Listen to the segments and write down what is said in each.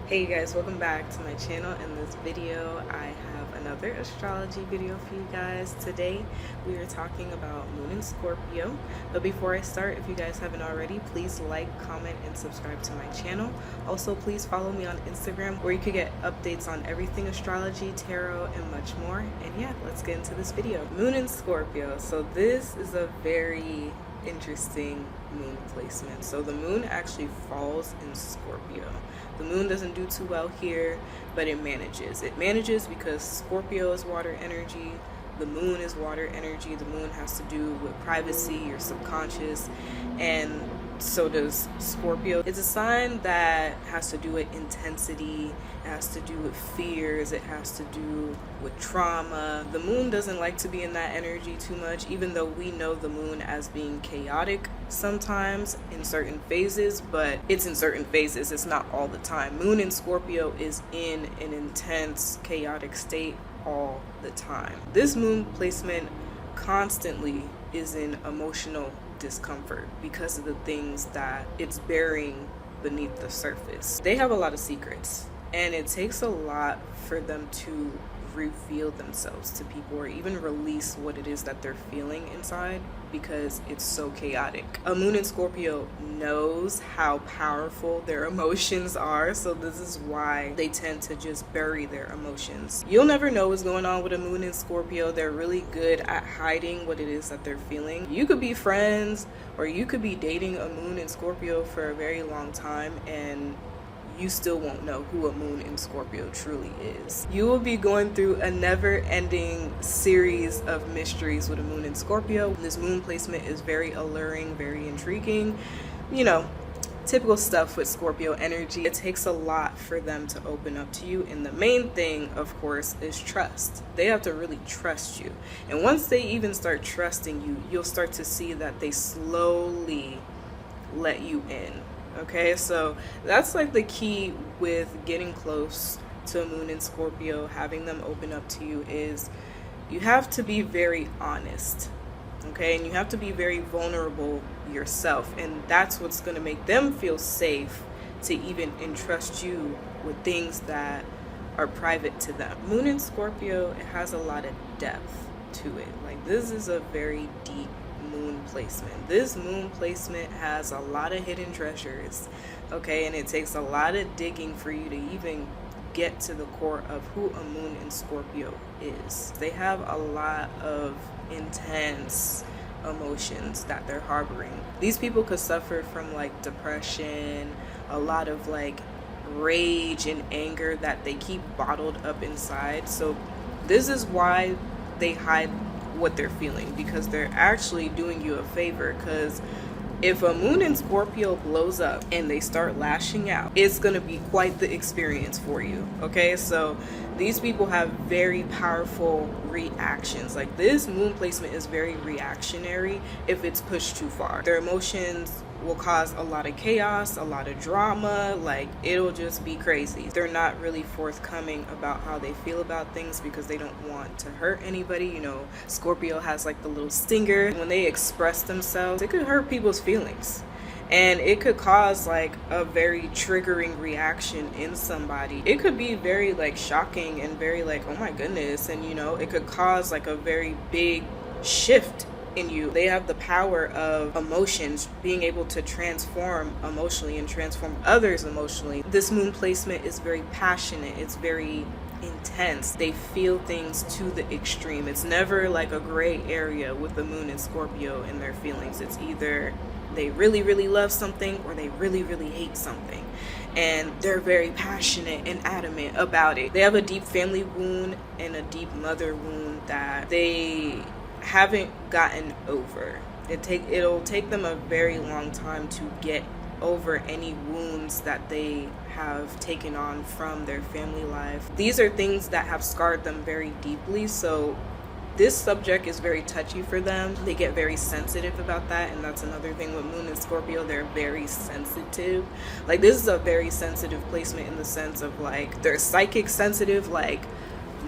Hey you guys, welcome back to my channel. In this video I have another astrology video for you guys. Today we are talking about Moon in Scorpio, but before I start, if you guys haven't already, please like, comment, and subscribe to my channel. Also, please follow me on Instagram where you could get updates on everything astrology, tarot, and much more. And yeah, let's get into this video. Moon in Scorpio. So this is a very interesting moon placement. So the moon actually falls in Scorpio. The moon doesn't do too well here, but it manages. It manages because Scorpio is water energy, the moon is water energy. The moon has to do with privacy, your subconscious, and so does Scorpio. It's a sign that has to do with intensity, it has to do with fears, it has to do with trauma. The moon doesn't like to be in that energy too much, even though we know the moon as being chaotic sometimes in certain phases, but it's in certain phases, it's not all the time. Moon in Scorpio is in an intense, chaotic state all the time. This moon placement constantly is in emotional discomfort because of the things that it's burying beneath the surface. They have a lot of secrets, and it takes a lot for them to reveal themselves to people or even release what it is that they're feeling inside because it's so chaotic. A moon in Scorpio knows how powerful their emotions are, so this is why they tend to just bury their emotions. You'll never know what's going on with a moon in Scorpio. They're really good at hiding what it is that they're feeling. You could be friends or you could be dating a moon in Scorpio for a very long time and you still won't know who a moon in Scorpio truly is. You will be going through a never-ending series of mysteries with a moon in Scorpio. This moon placement is very alluring, very intriguing. You know, typical stuff with Scorpio energy. It takes a lot for them to open up to you, and the main thing, of course, is trust. They have to really trust you. And once they even start trusting you, you'll start to see that they slowly let you in. Okay, so that's like the key with getting close to a moon in Scorpio, having them open up to you, is you have to be very honest, okay, and you have to be very vulnerable yourself, and that's what's going to make them feel safe to even entrust you with things that are private to them. Moon in Scorpio, it has a lot of depth to it. Like, this is a very deep moon placement. This moon placement has a lot of hidden treasures, okay, and it takes a lot of digging for you to even get to the core of who a moon in Scorpio is. They have a lot of intense emotions that they're harboring. These people could suffer from like depression, a lot of like rage and anger that they keep bottled up inside. So this is why they hide what they're feeling, because they're actually doing you a favor. Because if a moon in Scorpio blows up and they start lashing out, it's going to be quite the experience for you. Okay, so these people have very powerful reactions. Like, this moon placement is very reactionary if it's pushed too far. Their emotions will cause a lot of chaos, a lot of drama. Like, it'll just be crazy. They're not really forthcoming about how they feel about things because they don't want to hurt anybody. You know, Scorpio has like the little stinger. When they express themselves, it could hurt people's feelings, and it could cause like a very triggering reaction in somebody. It could be very like shocking and very like, oh my goodness, and you know, it could cause like a very big shift in you. They have the power of emotions, being able to transform emotionally and transform others emotionally. This moon placement is very passionate, it's very intense. They feel things to the extreme. It's never like a gray area with the moon in Scorpio in their feelings. It's either they really, really love something or they really, really hate something. And they're very passionate and adamant about it. They have a deep family wound and a deep mother wound that they haven't gotten over. It'll take them a very long time to get over any wounds that they have taken on from their family life. These are things that have scarred them very deeply, so this subject is very touchy for them. They get very sensitive about that, and that's another thing with moon and Scorpio. They're very sensitive. Like, this is a very sensitive placement in the sense of like, they're psychic sensitive. Like,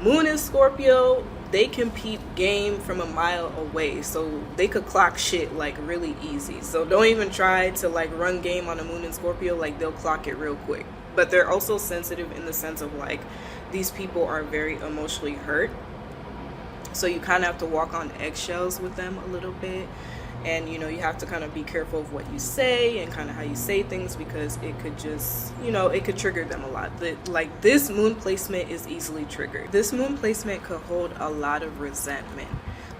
moon and Scorpio, they can peep game from a mile away, so they could clock shit like really easy. So don't even try to like run game on a moon in Scorpio. Like, they'll clock it real quick. but they're also sensitive in the sense of like these people are very emotionally hurt, so you kind of have to walk on eggshells with them a little bit. And you have to kind of be careful of what you say and kind of how you say things, because it could just, it could trigger them a lot. Like this moon placement is easily triggered. This moon placement could hold a lot of resentment.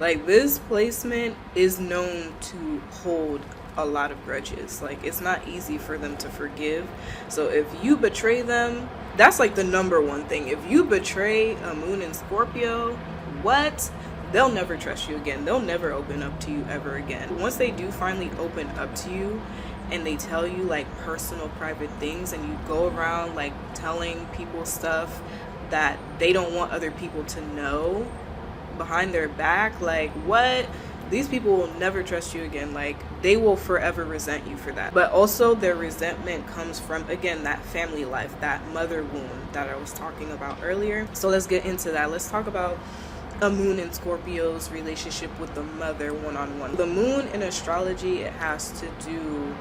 Like this placement is known to hold a lot of grudges. Like it's not easy for them to forgive. So if you betray them, that's like the number one thing. If you betray a moon in Scorpio, what? They'll never trust you again. They'll never open up to you ever again. Once they do finally open up to you and they tell you like personal private things, and you go around like telling people stuff that they don't want other people to know behind their back, like what? These people will never trust you again. Like they will forever resent you for that. But also their resentment comes from, again, that family life, that mother wound that I was talking about earlier. So let's get into that. Let's talk about a moon in Scorpio's relationship with the mother one-on-one. The moon in astrology, it has to do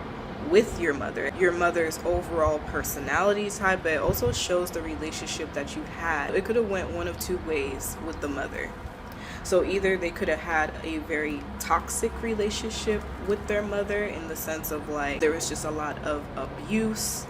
with your mother's overall personality type, but it also shows the relationship that you had. It could have went one of two ways with the mother. So either they could have had a very toxic relationship with their mother, in the sense of like there was just a lot of abuse,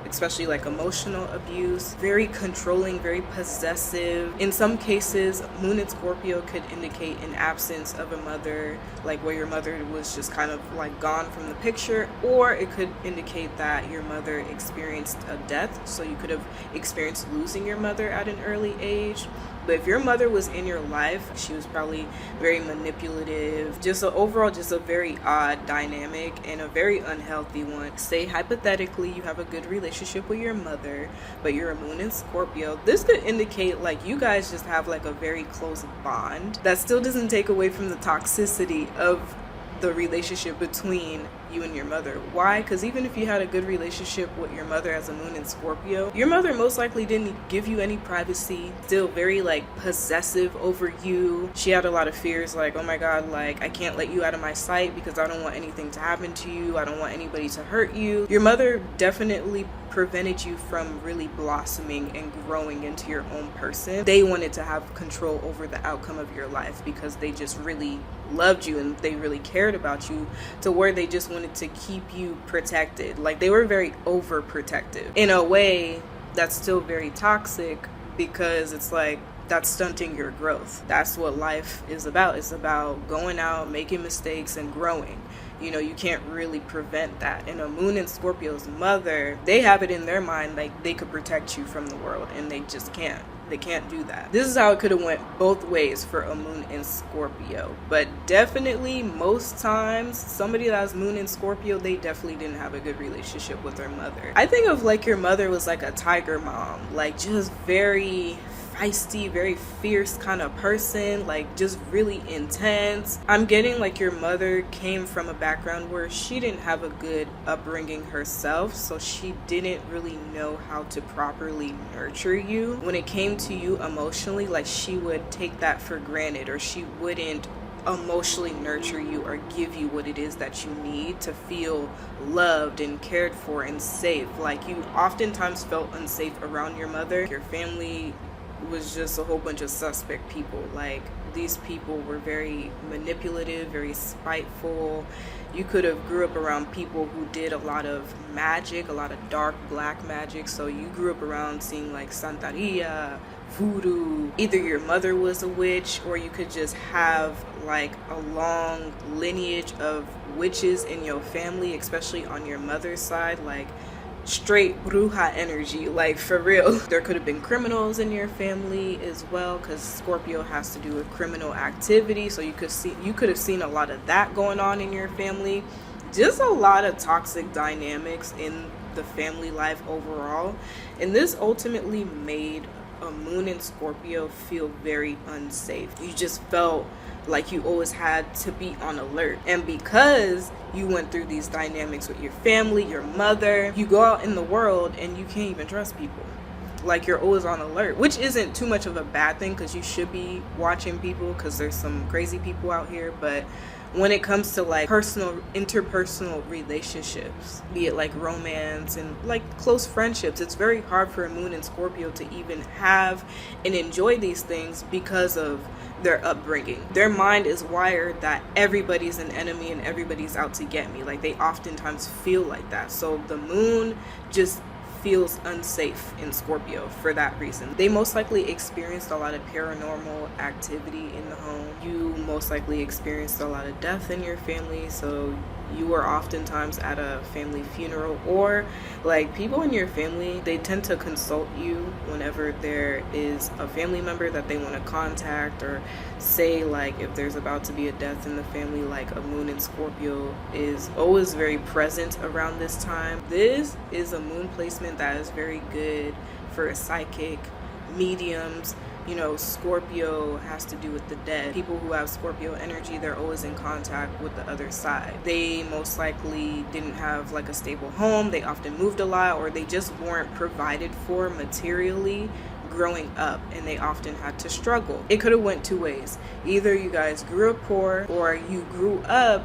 especially like emotional abuse, very controlling, very possessive. In some cases, moon in Scorpio could indicate an absence of a mother, like where your mother was just kind of like gone from the picture, or it could indicate that your mother experienced a death, so you could have experienced losing your mother at an early age. But if your mother was in your life, she was probably very manipulative, just a very odd dynamic and a very unhealthy one. Say hypothetically you have a good relationship with your mother, but you're a moon in Scorpio. This could indicate like you guys just have like a very close bond. That still doesn't take away from the toxicity of the relationship between you and your mother. Why? Because even if you had a good relationship with your mother as a moon in Scorpio, your mother most likely didn't give you any privacy, still very like possessive over you. She had a lot of fears like, oh my god, like I can't let you out of my sight because I don't want anything to happen to you. I don't want anybody to hurt you. Your mother definitely prevented you from really blossoming and growing into your own person. They wanted to have control over the outcome of your life because they just really loved you and they really cared about you, to where they just wanted to keep you protected. Like they were very overprotective in a way that's still very toxic, because it's like that's stunting your growth. That's what life is about. It's about going out, making mistakes, and growing. You can't really prevent that. And a moon in Scorpio's mother, they have it in their mind like they could protect you from the world, and they just can't. They can't do that. This is how it could have went both ways for a moon in Scorpio. But definitely most times, somebody that's moon in Scorpio, they definitely didn't have a good relationship with their mother. I think of like your mother was like a tiger mom, like just very feisty, very fierce kind of person, like just really intense. I'm getting like your mother came from a background where she didn't have a good upbringing herself, so she didn't really know how to properly nurture you. When it came to you emotionally, like she would take that for granted, or she wouldn't emotionally nurture you or give you what it is that you need to feel loved and cared for and safe. Like you oftentimes felt unsafe around your mother. Your family was just a whole bunch of suspect people. Like these people were very manipulative, very spiteful. You could have grew up around people who did a lot of magic, a lot of dark black magic. So you grew up around seeing like Santeria, voodoo. Either your mother was a witch, or you could just have like a long lineage of witches in your family, especially on your mother's side, like straight bruja energy, like for real. There could have been criminals in your family as well, because Scorpio has to do with criminal activity, so you could have seen a lot of that going on in your family. Just a lot of toxic dynamics in the family life overall, and this ultimately made a moon in Scorpio feel very unsafe. You just felt like you always had to be on alert. And because you went through these dynamics with your family, your mother, you go out in the world and you can't even trust people. Like you're always on alert, which isn't too much of a bad thing, because you should be watching people, because there's some crazy people out here. But when it comes to like interpersonal relationships, be it like romance and like close friendships. It's very hard for a moon in Scorpio to even have and enjoy these things because of their upbringing. Their mind is wired that everybody's an enemy and everybody's out to get me. Like, they oftentimes feel like that. So the moon just feels unsafe in Scorpio for that reason. They most likely experienced a lot of paranormal activity in the home. You most likely experienced a lot of death in your family, so you were oftentimes at a family funeral, or like people in your family, they tend to consult you whenever there is a family member that they want to contact, or say like if there's about to be a death in the family. Like a moon in Scorpio is always very present around this time. This is a moon placement that is very good for a psychic, mediums. You know, Scorpio has to do with the dead. People who have Scorpio energy, they're always in contact with the other side. They most likely didn't have like a stable home. They often moved a lot, or they just weren't provided for materially growing up, and they often had to struggle. It could have went two ways. Either you guys grew up poor, or you grew up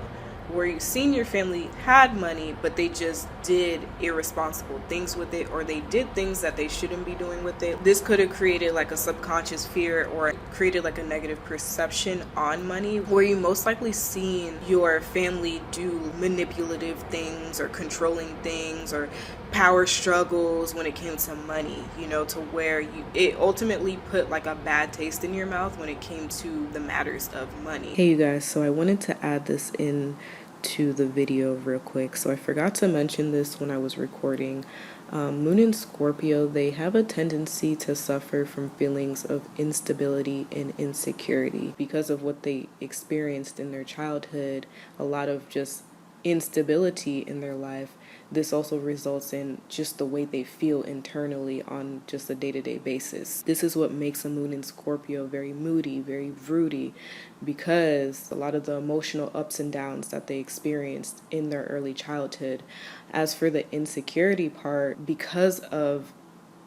where you seen your family had money, but they just did irresponsible things with it, or they did things that they shouldn't be doing with it. This could have created like a subconscious fear, or created like a negative perception on money, where you most likely seen your family do manipulative things or controlling things, or power struggles when it came to money, you know, to where it ultimately put like a bad taste in your mouth when it came to the matters of money. Hey you guys, so I wanted to add this in to the video real quick. So I forgot to mention this when I was recording. Moon in Scorpio, they have a tendency to suffer from feelings of instability and insecurity because of what they experienced in their childhood, a lot of just instability in their life. This also results in just the way they feel internally on just a day-to-day basis. This is what makes a moon in Scorpio very moody, very broody, because a lot of the emotional ups and downs that they experienced in their early childhood. As for the insecurity part, because of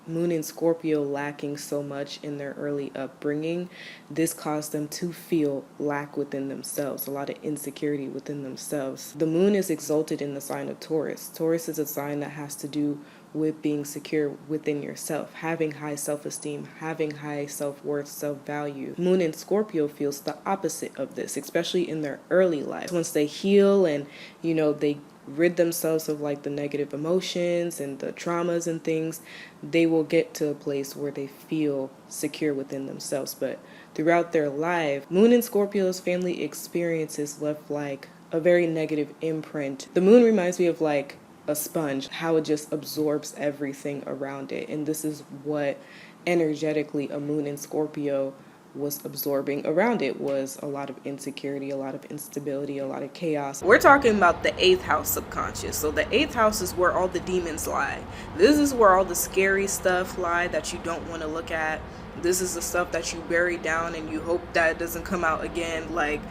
Moon in Scorpio lacking so much in their early upbringing, this caused them to feel lack within themselves, a lot of insecurity within themselves. The moon is exalted in the sign of Taurus. Taurus is a sign that has to do with being secure within yourself, having high self-esteem, having high self-worth, self-value. Moon in Scorpio feels the opposite of this, especially in their early life. Once they heal and, you know, they rid themselves of like the negative emotions and the traumas and things, they will get to a place where they feel secure within themselves. But throughout their life, Moon in Scorpio's family experiences left like a very negative imprint. The moon reminds me of like a sponge, how it just absorbs everything around it. And this is what energetically a moon in Scorpio was absorbing around it, was a lot of insecurity, a lot of instability, a lot of chaos. We're talking about the 8th house subconscious. So the 8th house is where all the demons lie. This is where all the scary stuff lie that you don't want to look at. This is the stuff that you bury down and you hope that it doesn't come out again. Like,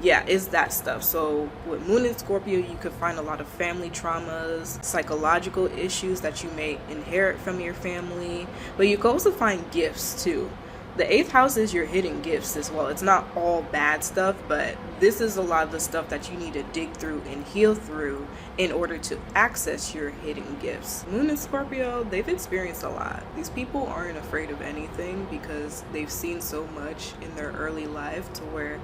yeah, it's that stuff. So with Moon in Scorpio, you could find a lot of family traumas, psychological issues that you may inherit from your family, but you can also find gifts too. The 8th house is your hidden gifts as well. It's not all bad stuff, but this is a lot of the stuff that you need to dig through and heal through in order to access your hidden gifts. Moon in Scorpio, they've experienced a lot. These people aren't afraid of anything because they've seen so much in their early life to where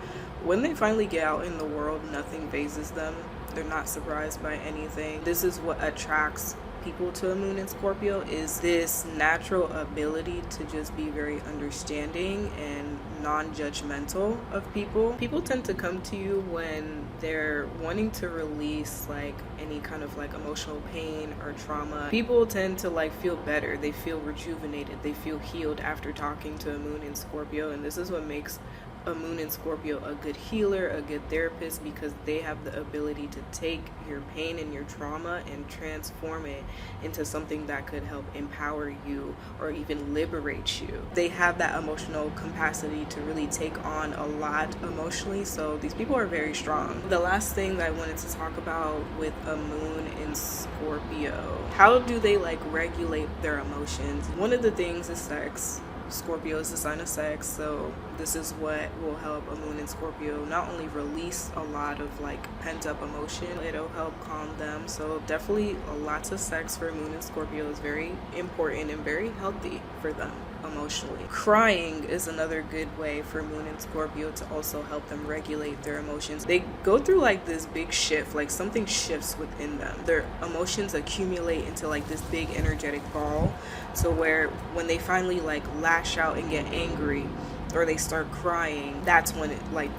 when they finally get out in the world, nothing phases them. They're not surprised by anything. This is what attracts people to a moon in Scorpio, is this natural ability to just be very understanding and non-judgmental of people. People tend to come to you when they're wanting to release like any kind of like emotional pain or trauma. People tend to like feel better. They feel rejuvenated. They feel healed after talking to a moon in Scorpio, and this is what makes a moon in Scorpio a good healer, a good therapist, because they have the ability to take your pain and your trauma and transform it into something that could help empower you or even liberate you. They have that emotional capacity to really take on a lot emotionally, so these people are very strong. The last thing that I wanted to talk about with a moon in Scorpio, how do they like regulate their emotions? One of the things is sex. Scorpio is the sign of sex, so this is what will help a moon in Scorpio not only release a lot of like pent up emotion, it'll help calm them. So definitely lots of sex for a moon in Scorpio is very important and very healthy for them emotionally. Crying is another good way for moon in Scorpio to also help them regulate their emotions. They go through like this big shift, like something shifts within them. Their emotions accumulate into like this big energetic ball, so where when they finally like lash out and get angry or they start crying, that's when it like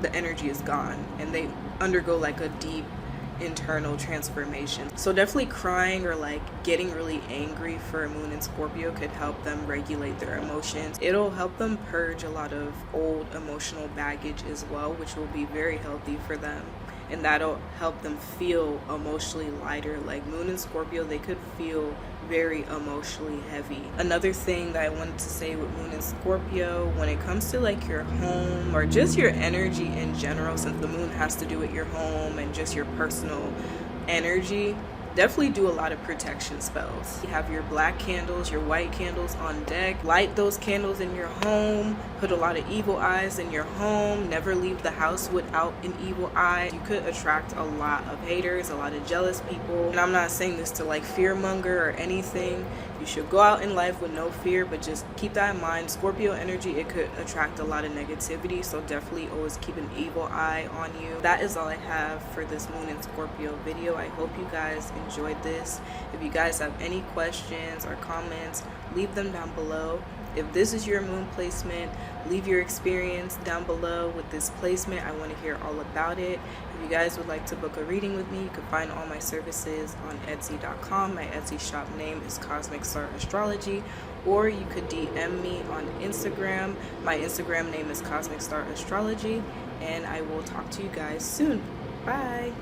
the energy is gone and they undergo like a deep internal transformation. So definitely crying or like getting really angry for a moon in Scorpio could help them regulate their emotions. It'll help them purge a lot of old emotional baggage as well, which will be very healthy for them, and that'll help them feel emotionally lighter. Like moon in Scorpio, they could feel very emotionally heavy. Another thing that I wanted to say with moon in Scorpio, when it comes to like your home or just your energy in general, since the moon has to do with your home and just your personal energy, definitely do a lot of protection spells. You have your black candles, your white candles on deck. Light those candles in your home. Put a lot of evil eyes in your home. Never leave the house without an evil eye. You could attract a lot of haters, a lot of jealous people. And I'm not saying this to like fearmonger or anything. You should go out in life with no fear, but just keep that in mind. Scorpio energy, it could attract a lot of negativity, so definitely always keep an evil eye on you. That is all I have for this moon in Scorpio video. I hope you guys enjoyed this. If you guys have any questions or comments, leave them down below. If this is your moon placement, leave your experience down below with this placement. I want to hear all about it. If you guys would like to book a reading with me, you can find all my services on Etsy.com. My Etsy shop name is Cosmic Star Astrology, or you could DM me on Instagram. My Instagram name is Cosmic Star Astrology, and I will talk to you guys soon. Bye.